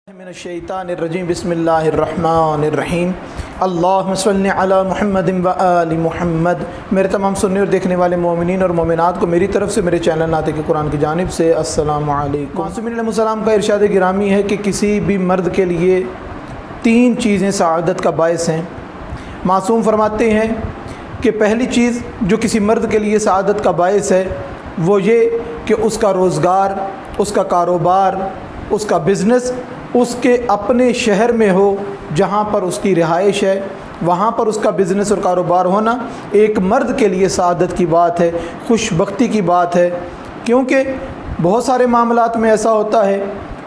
मिनश्शैतानिर्रजीम बिस्मिल्लाहिर्रहमानिर्रहीम अल्लाहुम्मा सल्लि अला मुहम्मदिन व आलि मुहम्मद। मेरे तमाम सुनने और देखने वाले मोमिनीन और मोमिनात को मेरी तरफ से मेरे चैनल नातिक़ कुरान की जानिब से अस्सलामु अलैकुम। मासूमीन अलैहिस्सलाम का इरशाद गिरामी है कि किसी भी मर्द के लिए तीन चीज़ें सआदत का बायस हैं। मासूम फरमाते हैं कि पहली चीज़ जो किसी मर्द के लिए सआदत का बायस है वो ये कि उसका रोज़गार, उसका कारोबार, उसका बिज़नेस उसके अपने शहर में हो जहाँ पर उसकी रिहाइश है, वहाँ पर उसका बिज़नेस और कारोबार होना एक मर्द के लिए सआदत की बात है, खुशबख्ती की बात है। क्योंकि बहुत सारे मामलात में ऐसा होता है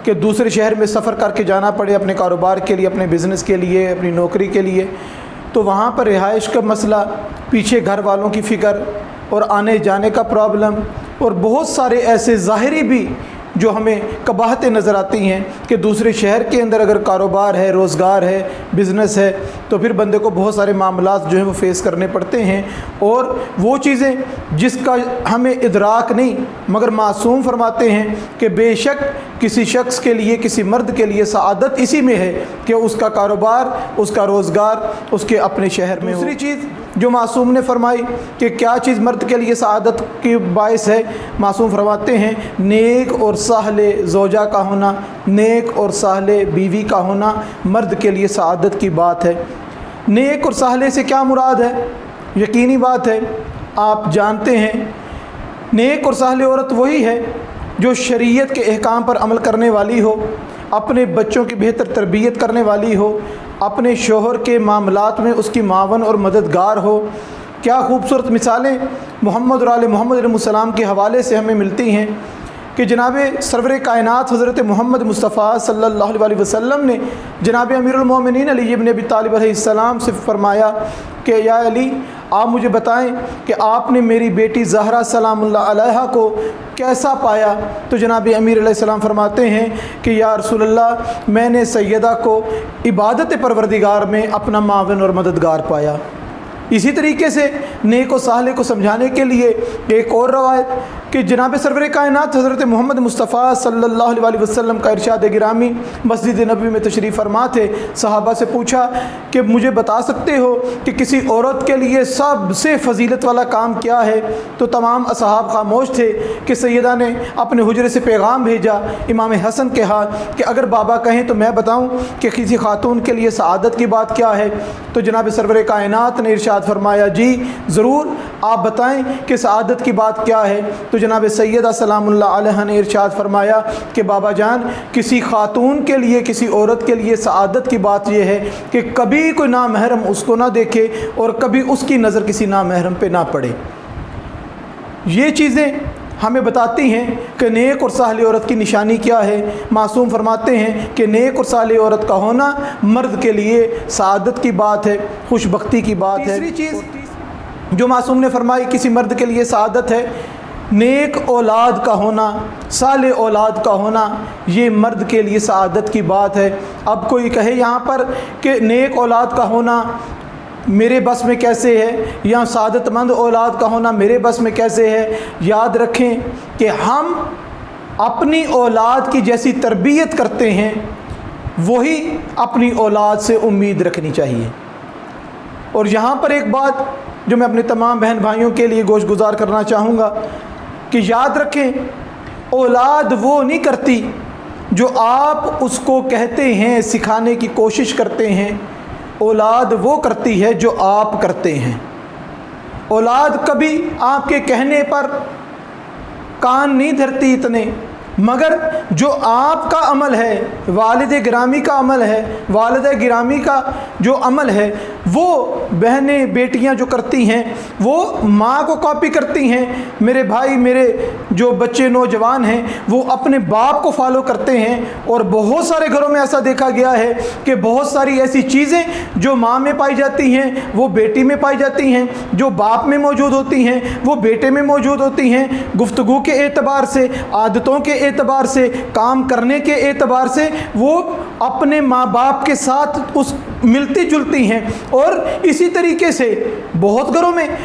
कि दूसरे शहर में सफ़र करके जाना पड़े अपने कारोबार के लिए, अपने बिज़नेस के लिए, अपनी नौकरी के लिए, तो वहाँ पर रिहाइश का मसला, पीछे घर वालों की फ़िक्र और आने जाने का प्रॉब्लम और बहुत सारे ऐसे ज़ाहिरी भी जो हमें कबाहतें नज़र आती हैं कि दूसरे शहर के अंदर अगर कारोबार है, रोज़गार है, बिज़नेस है, तो फिर बंदे को बहुत सारे मामलात जो हैं वो फ़ेस करने पड़ते हैं। और वो चीज़ें जिसका हमें इदराक नहीं, मगर मासूम फरमाते हैं कि बेशक किसी शख्स के लिए, किसी मर्द के लिए सआदत इसी में है कि उसका कारोबार, उसका रोज़गार उसके अपने शहर में। दूसरी चीज़ जो मासूम ने फरमाई कि क्या चीज़ मर्द के लिए सआदत की बायस है, मासूम फरमाते हैं नेक और साहले ज़ौजा का होना, नेक और साहले बीवी का होना मर्द के लिए सआदत की बात है। नेक और साहले से क्या मुराद है? यकीनी बात है, आप जानते हैं नेक और साहले औरत वही है जो शरीयत के अहकाम पर अमल करने वाली हो, अपने बच्चों की बेहतर तरबियत करने वाली हो, अपने शोहर के मामलात में उसकी मावन और मददगार हो। क्या खूबसूरत मिसालें मोहम्मद और आले मोहम्मद अलैहिस्सलाम के हवाले से हमें मिलती हैं कि जनाब सरवर कायनात हज़रत मोहम्मद मुस्तफ़ा सल्लल्लाहु अलैहि वसल्लम ने जनाब अमीरुल मोमिनीन अली इब्न अबी तालिब अलैहिस्सलाम से फरमाया कि या अली, आप मुझे बताएं कि आपने मेरी बेटी ज़हरा सलामुल्लाह अलैहा को कैसा पाया? तो जनाब अमीर अलैहिस्सलाम फरमाते हैं कि या रसूल अल्लाह, मैंने सैयदा को इबादत परवरदिगार में अपना मावन और मददगार पाया। इसी तरीके से नेक और साहले को समझाने के लिए एक और रवायत कि जनाब सरवर कायनात हज़रत मोहम्मद मुस्तफ़ा सल्लल्लाहु अलैहि वसल्लम का इरशाद गिरामी मस्जिद नबी में तशरीफ़ फरमा थे। सहाबा से पूछा कि मुझे बता सकते हो कि किसी औरत के लिए सबसे फ़जीलत वाला काम क्या है? तो तमाम असहाब खामोश थे कि सैयदा ने अपने हुजरे से पैगाम भेजा इमाम हसन के हाथ कि अगर बाबा कहें तो मैं बताऊँ कि किसी खातून के लिए सआदत की बात क्या है? तो जनाब सरवर कायनात ने इरशाद फरमाया, जी ज़रूर, आप बताएं कि सआदत की बात क्या है? तो जनाब सैयदा सलामुल्लाह अलैहा ने इरशाद फरमाया कि बाबा जान, किसी खातून के लिए, किसी औरत के लिए सआदत की बात यह है कि कभी कोई नामहरम उसको ना देखे और कभी उसकी नज़र किसी नामहरम पे ना पड़े। ये चीज़ें हमें बताती हैं कि नेक और साहले औरत की निशानी क्या है। मासूम फरमाते हैं कि नेक और साहले औरत का होना मर्द के लिए सआदत की बात है, खुशबख्ती की बात है। तीसरी चीज़ जो मासूम ने फरमाई किसी मर्द के लिए सआदत है, नेक औलाद का होना, साले औलाद का होना, ये मर्द के लिए सआदत की बात है। अब कोई कहे यहाँ पर कि नेक औलाद का होना मेरे बस में कैसे है, या सआदतमंद औलाद का होना मेरे बस में कैसे है? याद रखें कि हम अपनी औलाद की जैसी तरबियत करते हैं वही अपनी औलाद से उम्मीद रखनी चाहिए। और यहाँ पर एक बात जो मैं अपने तमाम बहन भाइयों के लिए गोश गुजार करना चाहूँगा कि याद रखें, औलाद वो नहीं करती जो आप उसको कहते हैं, सिखाने की कोशिश करते हैं। औलाद वो करती है जो आप करते हैं। औलाद कभी आपके कहने पर कान नहीं धरती इतने, मगर जो आपका अमल है, वालिद गिरामी का अमल है, वालिदा गिरामी का जो अमल है, वो बहनें बेटियां जो करती हैं वो माँ को कॉपी करती हैं। मेरे भाई, मेरे जो बच्चे नौजवान हैं वो अपने बाप को फॉलो करते हैं। और बहुत सारे घरों में ऐसा देखा गया है कि बहुत सारी ऐसी चीज़ें जो माँ में पाई जाती हैं वो बेटी में पाई जाती हैं, जो बाप में मौजूद होती हैं वो बेटे में मौजूद होती हैं। गुफ्तगू के एतबार से, आदतों के एतबार से, काम करने के एतबार से वो अपने माँ बाप के साथ उस मिलती जुलती हैं। और इसी तरीके से बहुत घरों में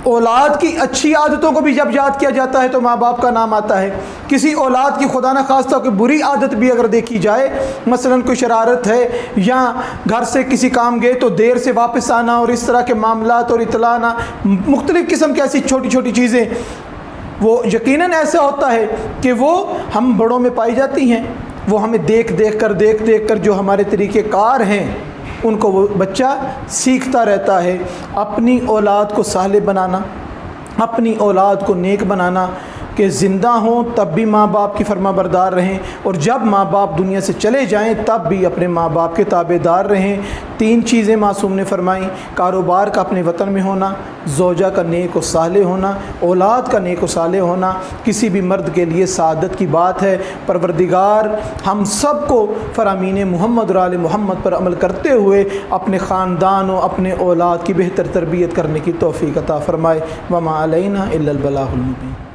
اولاد کی اچھی عادتوں کو بھی جب یاد کیا جاتا ہے تو ماں باپ کا نام آتا ہے. کسی اولاد کی خدا نہ خواستہ کوئی بری عادت بھی اگر دیکھی جائے، مثلا کوئی شرارت ہے یا گھر سے کسی کام گئے تو دیر سے واپس آنا اور اس طرح کے معاملات اور اطلاع نہ، مختلف قسم کی ایسی چھوٹی چھوٹی چیزیں، وہ یقیناً ایسا ہوتا ہے کہ وہ ہم بڑوں میں پائی جاتی ہیں. وہ ہمیں دیکھ دیکھ کر جو ہمارے طریقہ کار ہیں ان کو وہ بچہ سیکھتا رہتا ہے. اپنی اولاد کو صالح بنانا، اپنی اولاد کو نیک بنانا کہ زندہ ہوں تب بھی ماں باپ کی فرما بردار رہیں، اور جب ماں باپ دنیا سے چلے جائیں تب بھی اپنے ماں باپ کے تابع دار رہیں. 3 چیزیں معصوم نے فرمائیں: کاروبار کا اپنے وطن میں ہونا، زوجہ کا نیک و صالح ہونا، اولاد کا نیک و صالح ہونا کسی بھی مرد کے لیے سعادت کی بات ہے. پروردگار ہم سب کو فرامین محمد اور آل محمد پر عمل کرتے ہوئے اپنے خاندان و اپنے اولاد کی بہتر تربیت کرنے کی توفیق عطا فرمائے. وما علینا الا البلاغ المبین.